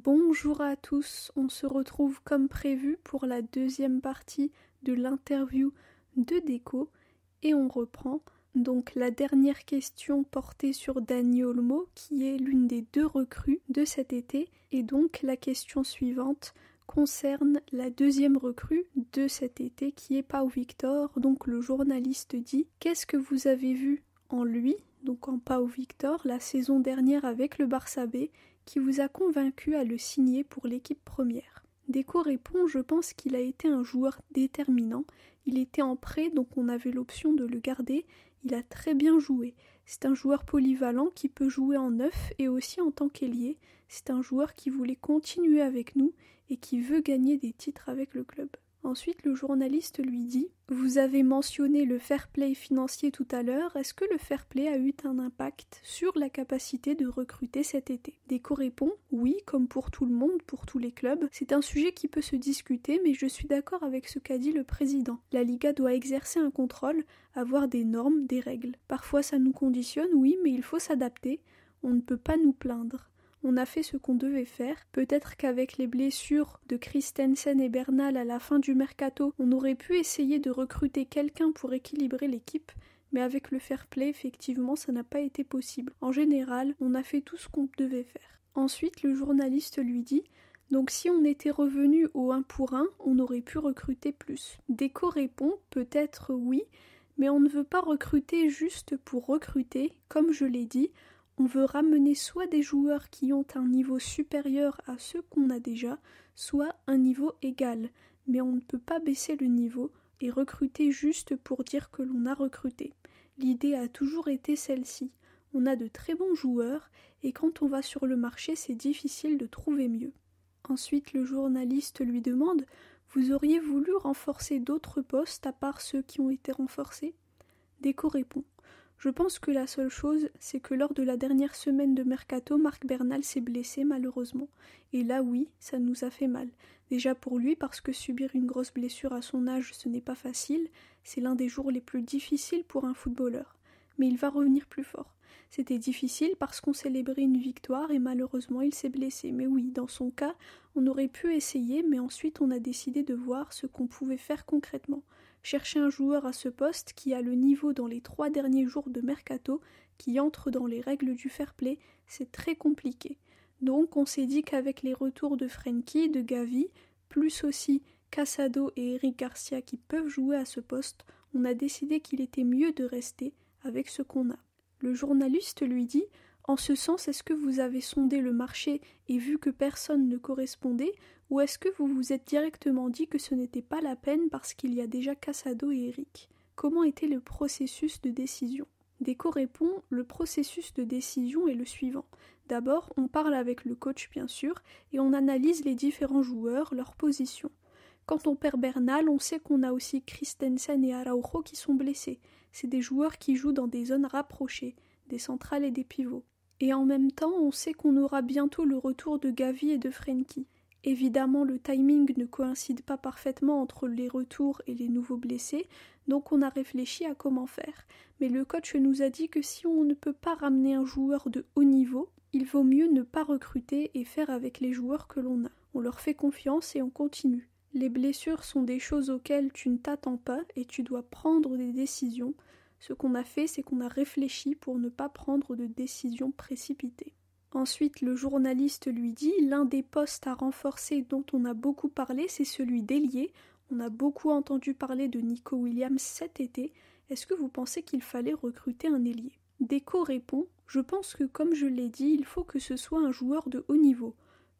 Bonjour à tous, on se retrouve comme prévu pour la deuxième partie de l'interview de Déco et on reprend donc la dernière question portée sur Dani Olmo qui est l'une des deux recrues de cet été et donc la question suivante concerne la deuxième recrue de cet été qui est Pau Victor. Donc le journaliste dit « Qu'est-ce que vous avez vu en lui ?» donc en Pau Victor la saison dernière avec le Barça B qui vous a convaincu à le signer pour l'équipe première. Déco répond « Je pense qu'il a été un joueur déterminant. Il était en prêt, donc on avait l'option de le garder. Il a très bien joué. C'est un joueur polyvalent qui peut jouer en neuf et aussi en tant qu'ailier. C'est un joueur qui voulait continuer avec nous et qui veut gagner des titres avec le club. » Ensuite, le journaliste lui dit « Vous avez mentionné le fair play financier tout à l'heure. Est-ce que le fair play a eu un impact sur la capacité de recruter cet été ?» Déco répond « Oui, comme pour tout le monde, pour tous les clubs. C'est un sujet qui peut se discuter, mais je suis d'accord avec ce qu'a dit le président. La Liga doit exercer un contrôle, avoir des normes, des règles. Parfois ça nous conditionne, oui, mais il faut s'adapter. On ne peut pas nous plaindre. » On a fait ce qu'on devait faire. Peut-être qu'avec les blessures de Christensen et Bernal à la fin du mercato, on aurait pu essayer de recruter quelqu'un pour équilibrer l'équipe, mais avec le fair play, effectivement, ça n'a pas été possible. En général, on a fait tout ce qu'on devait faire. Ensuite, le journaliste lui dit « Donc si on était revenu au 1 pour 1, on aurait pu recruter plus. » Déco répond « Peut-être oui, mais on ne veut pas recruter juste pour recruter, comme je l'ai dit. On veut ramener soit des joueurs qui ont un niveau supérieur à ceux qu'on a déjà, soit un niveau égal, mais on ne peut pas baisser le niveau et recruter juste pour dire que l'on a recruté. L'idée a toujours été celle-ci. On a de très bons joueurs et quand on va sur le marché, c'est difficile de trouver mieux. » Ensuite, le journaliste lui demande « Vous auriez voulu renforcer d'autres postes à part ceux qui ont été renforcés ?» Déco répond Je pense que la seule chose, c'est que lors de la dernière semaine de mercato, Marc Bernal s'est blessé malheureusement. Et là oui, ça nous a fait mal. Déjà pour lui, parce que subir une grosse blessure à son âge, ce n'est pas facile. C'est l'un des jours les plus difficiles pour un footballeur. Mais il va revenir plus fort. C'était difficile parce qu'on célébrait une victoire et malheureusement il s'est blessé. Mais oui, dans son cas, on aurait pu essayer, mais ensuite on a décidé de voir ce qu'on pouvait faire concrètement. Chercher un joueur à ce poste qui a le niveau dans les 3 derniers jours de mercato, qui entre dans les règles du fair play, c'est très compliqué. Donc on s'est dit qu'avec les retours de Frenkie, de Gavi, plus aussi Casado et Eric Garcia qui peuvent jouer à ce poste, on a décidé qu'il était mieux de rester avec ce qu'on a. Le journaliste lui dit « En ce sens, est-ce que vous avez sondé le marché et vu que personne ne correspondait, ou est-ce que vous vous êtes directement dit que ce n'était pas la peine parce qu'il y a déjà Casado et Eric ? Comment était le processus de décision ?» Déco répond « Le processus de décision est le suivant. D'abord, on parle avec le coach bien sûr, et on analyse les différents joueurs, leurs positions. Quand on perd Bernal, on sait qu'on a aussi Christensen et Araujo qui sont blessés. C'est des joueurs qui jouent dans des zones rapprochées, des centrales et des pivots. Et en même temps, on sait qu'on aura bientôt le retour de Gavi et de Frenkie. Évidemment, le timing ne coïncide pas parfaitement entre les retours et les nouveaux blessés, donc on a réfléchi à comment faire. Mais le coach nous a dit que si on ne peut pas ramener un joueur de haut niveau, il vaut mieux ne pas recruter et faire avec les joueurs que l'on a. On leur fait confiance et on continue. Les blessures sont des choses auxquelles tu ne t'attends pas et tu dois prendre des décisions. Ce qu'on a fait, c'est qu'on a réfléchi pour ne pas prendre de décisions précipitées. Ensuite, le journaliste lui dit « L'un des postes à renforcer dont on a beaucoup parlé, c'est celui d'ailier. On a beaucoup entendu parler de Nico Williams cet été. Est-ce que vous pensez qu'il fallait recruter un ailier ?» Déco répond « Je pense que, comme je l'ai dit, il faut que ce soit un joueur de haut niveau.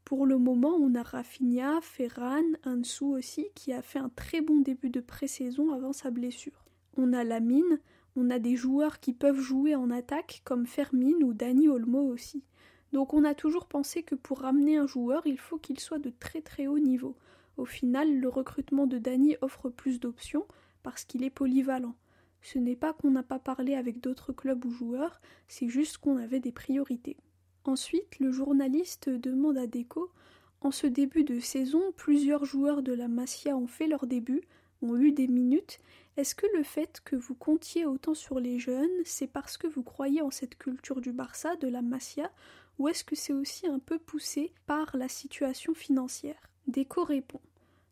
Pour le moment, on a Rafinha, Ferran, Ansu aussi, qui a fait un très bon début de pré-saison avant sa blessure. On a Lamine, on a des joueurs qui peuvent jouer en attaque comme Fermin ou Dani Olmo aussi. Donc on a toujours pensé que pour ramener un joueur, il faut qu'il soit de très très haut niveau. Au final, le recrutement de Dani offre plus d'options parce qu'il est polyvalent. Ce n'est pas qu'on n'a pas parlé avec d'autres clubs ou joueurs, c'est juste qu'on avait des priorités. » Ensuite, le journaliste demande à Déco « En ce début de saison, plusieurs joueurs de la Masia ont fait leur début, ont eu des minutes. Est-ce que le fait que vous comptiez autant sur les jeunes, c'est parce que vous croyez en cette culture du Barça, de la Masia, ou est-ce que c'est aussi un peu poussé par la situation financière? Deco répond: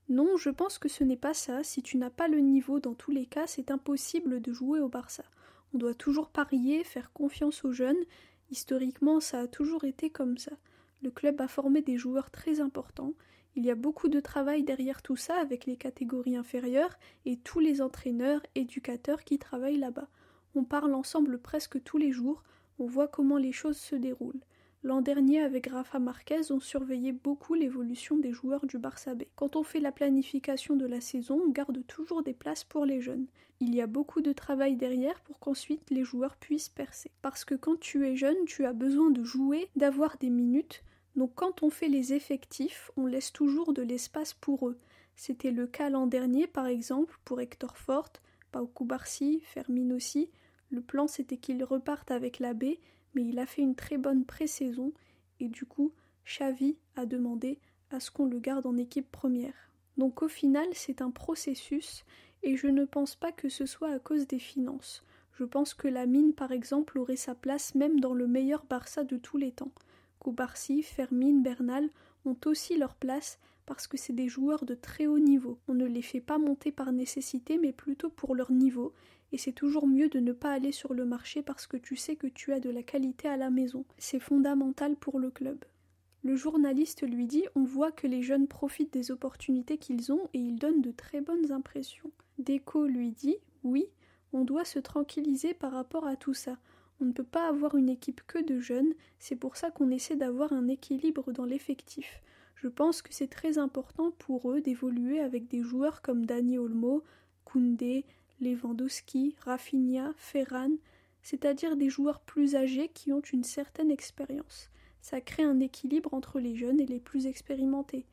non, je pense que ce n'est pas ça. Si tu n'as pas le niveau dans tous les cas, c'est impossible de jouer au Barça. On doit toujours parier, faire confiance aux jeunes. Historiquement, ça a toujours été comme ça. Le club a formé des joueurs très importants. Il y a beaucoup de travail derrière tout ça avec les catégories inférieures et tous les entraîneurs, éducateurs qui travaillent là-bas. On parle ensemble presque tous les jours, on voit comment les choses se déroulent. L'an dernier, avec Rafa Marquez, on surveillait beaucoup l'évolution des joueurs du Barça B. Quand on fait la planification de la saison, on garde toujours des places pour les jeunes. Il y a beaucoup de travail derrière pour qu'ensuite les joueurs puissent percer. Parce que quand tu es jeune, tu as besoin de jouer, d'avoir des minutes. Donc quand on fait les effectifs, on laisse toujours de l'espace pour eux. C'était le cas l'an dernier, par exemple, pour Hector Fort, Pau Cubarsí, Fermín aussi. Le plan, c'était qu'ils repartent avec la B, mais il a fait une très bonne pré-saison et du coup, Xavi a demandé à ce qu'on le garde en équipe première. Donc au final, c'est un processus et je ne pense pas que ce soit à cause des finances. Je pense que Lamine, par exemple, aurait sa place même dans le meilleur Barça de tous les temps. Cubarsí, Fermín, Bernal ont aussi leur place parce que c'est des joueurs de très haut niveau. On ne les fait pas monter par nécessité mais plutôt pour leur niveau. Et c'est toujours mieux de ne pas aller sur le marché parce que tu sais que tu as de la qualité à la maison. C'est fondamental pour le club. Le journaliste lui dit: on voit que les jeunes profitent des opportunités qu'ils ont et ils donnent de très bonnes impressions. Deco lui dit: oui, on doit se tranquilliser par rapport à tout ça. On ne peut pas avoir une équipe que de jeunes, c'est pour ça qu'on essaie d'avoir un équilibre dans l'effectif. Je pense que c'est très important pour eux d'évoluer avec des joueurs comme Dani Olmo, Koundé, Lewandowski, Rafinha, Ferran, c'est-à-dire des joueurs plus âgés qui ont une certaine expérience. Ça crée un équilibre entre les jeunes et les plus expérimentés.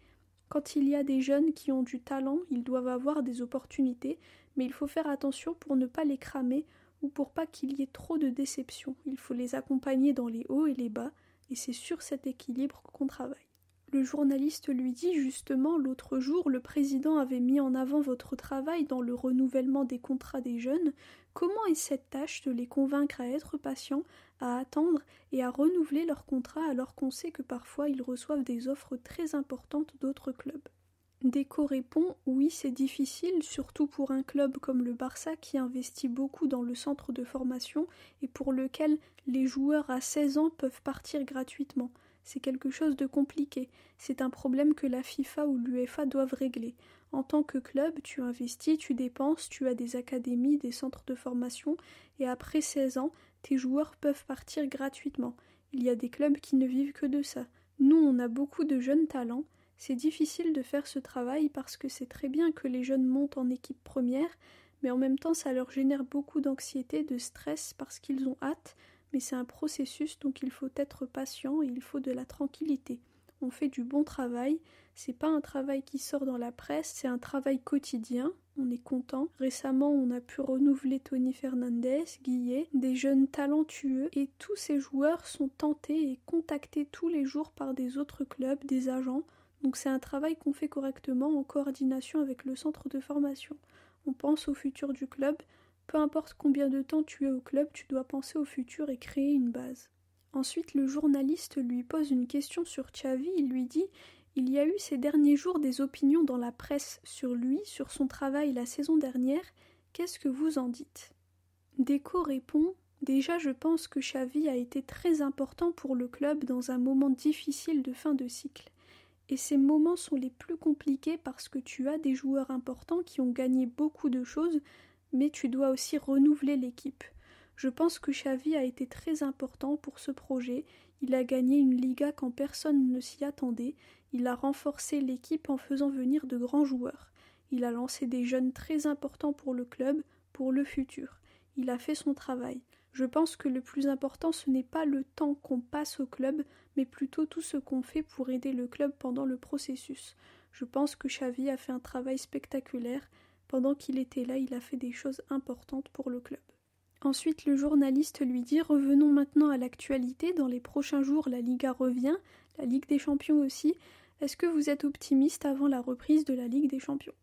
Quand il y a des jeunes qui ont du talent, ils doivent avoir des opportunités, mais il faut faire attention pour ne pas les cramer ou pour pas qu'il y ait trop de déception. Il faut les accompagner dans les hauts et les bas, et c'est sur cet équilibre qu'on travaille. Le journaliste lui dit justement: l'autre jour, le président avait mis en avant votre travail dans le renouvellement des contrats des jeunes. Comment est cette tâche de les convaincre à être patients, à attendre et à renouveler leur contrat alors qu'on sait que parfois ils reçoivent des offres très importantes d'autres clubs? Deco répond: oui, c'est difficile, surtout pour un club comme le Barça qui investit beaucoup dans le centre de formation et pour lequel les joueurs à 16 ans peuvent partir gratuitement. C'est quelque chose de compliqué. C'est un problème que la FIFA ou l'UEFA doivent régler. En tant que club, tu investis, tu dépenses, tu as des académies, des centres de formation, et après 16 ans, tes joueurs peuvent partir gratuitement. Il y a des clubs qui ne vivent que de ça. Nous, on a beaucoup de jeunes talents. C'est difficile de faire ce travail parce que c'est très bien que les jeunes montent en équipe première, mais en même temps, ça leur génère beaucoup d'anxiété, de stress parce qu'ils ont hâte. Mais c'est un processus, donc il faut être patient et il faut de la tranquillité. On fait du bon travail, c'est pas un travail qui sort dans la presse, c'est un travail quotidien, on est content. Récemment, on a pu renouveler Tony Fernandez, Guillet, des jeunes talentueux, et tous ces joueurs sont tentés et contactés tous les jours par des autres clubs, des agents, donc c'est un travail qu'on fait correctement en coordination avec le centre de formation. On pense au futur du club. Peu importe combien de temps tu es au club, tu dois penser au futur et créer une base. Ensuite, le journaliste lui pose une question sur Xavi. Il lui dit: il y a eu ces derniers jours des opinions dans la presse sur lui, sur son travail la saison dernière. Qu'est-ce que vous en dites? Deco répond: déjà, je pense que Xavi a été très important pour le club dans un moment difficile de fin de cycle. Et ces moments sont les plus compliqués parce que tu as des joueurs importants qui ont gagné beaucoup de choses, mais tu dois aussi renouveler l'équipe. Je pense que Xavi a été très important pour ce projet. Il a gagné une Liga quand personne ne s'y attendait. Il a renforcé l'équipe en faisant venir de grands joueurs. Il a lancé des jeunes très importants pour le club, pour le futur. Il a fait son travail. Je pense que le plus important, ce n'est pas le temps qu'on passe au club, mais plutôt tout ce qu'on fait pour aider le club pendant le processus. Je pense que Xavi a fait un travail spectaculaire. Pendant qu'il était là, il a fait des choses importantes pour le club. Ensuite, le journaliste lui dit: revenons maintenant à l'actualité. Dans les prochains jours, la Liga revient, la Ligue des Champions aussi. Est-ce que vous êtes optimiste avant la reprise de la Ligue des Champions?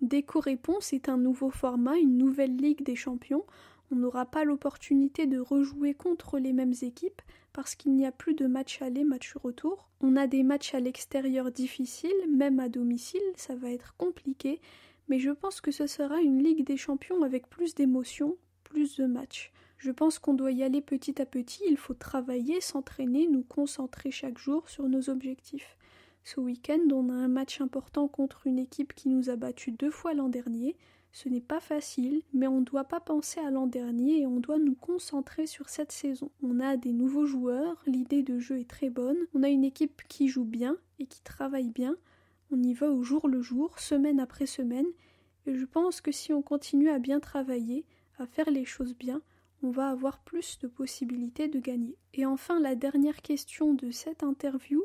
Deco répond: c'est un nouveau format, une nouvelle Ligue des Champions. On n'aura pas l'opportunité de rejouer contre les mêmes équipes parce qu'il n'y a plus de match aller, match retour. On a des matchs à l'extérieur difficiles, même à domicile, ça va être compliqué, mais je pense que ce sera une Ligue des Champions avec plus d'émotions, plus de matchs. Je pense qu'on doit y aller petit à petit, il faut travailler, s'entraîner, nous concentrer chaque jour sur nos objectifs. Ce week-end, on a un match important contre une équipe qui nous a battus 2 fois l'an dernier. Ce n'est pas facile, mais on ne doit pas penser à l'an dernier et on doit nous concentrer sur cette saison. On a des nouveaux joueurs, l'idée de jeu est très bonne, on a une équipe qui joue bien et qui travaille bien. On y va au jour le jour, semaine après semaine, et je pense que si on continue à bien travailler, à faire les choses bien, on va avoir plus de possibilités de gagner. Et enfin, la dernière question de cette interview,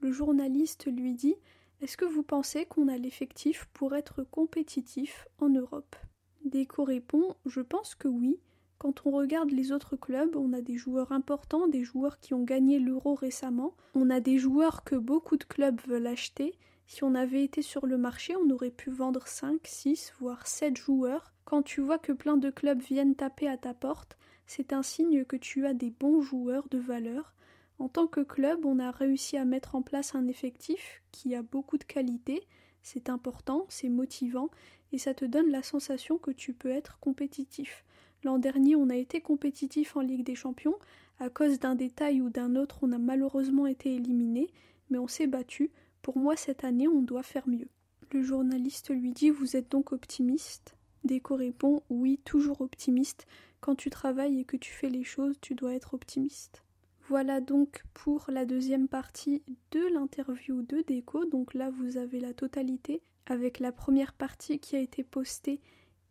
le journaliste lui dit « Est-ce que vous pensez qu'on a l'effectif pour être compétitif en Europe ?» Deco répond « Je pense que oui. Quand on regarde les autres clubs, on a des joueurs importants, des joueurs qui ont gagné l'Euro récemment. On a des joueurs que beaucoup de clubs veulent acheter. Si on avait été sur le marché, on aurait pu vendre 5, 6, voire 7 joueurs. Quand tu vois que plein de clubs viennent taper à ta porte, c'est un signe que tu as des bons joueurs de valeur. En tant que club, on a réussi à mettre en place un effectif qui a beaucoup de qualité. C'est important, c'est motivant et ça te donne la sensation que tu peux être compétitif. L'an dernier, on a été compétitif en Ligue des Champions. À cause d'un détail ou d'un autre, on a malheureusement été éliminé, mais on s'est battu. Pour moi, cette année, on doit faire mieux. Le journaliste lui dit « Vous êtes donc optimiste ?» Deco répond « Oui, toujours optimiste. Quand tu travailles et que tu fais les choses, tu dois être optimiste. » Voilà donc pour la deuxième partie de l'interview de Deco. Donc là, vous avez la totalité avec la première partie qui a été postée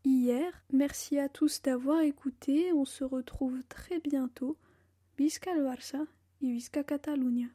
hier. Merci à tous d'avoir écouté. On se retrouve très bientôt. Visca el Barça et Visca Catalunya.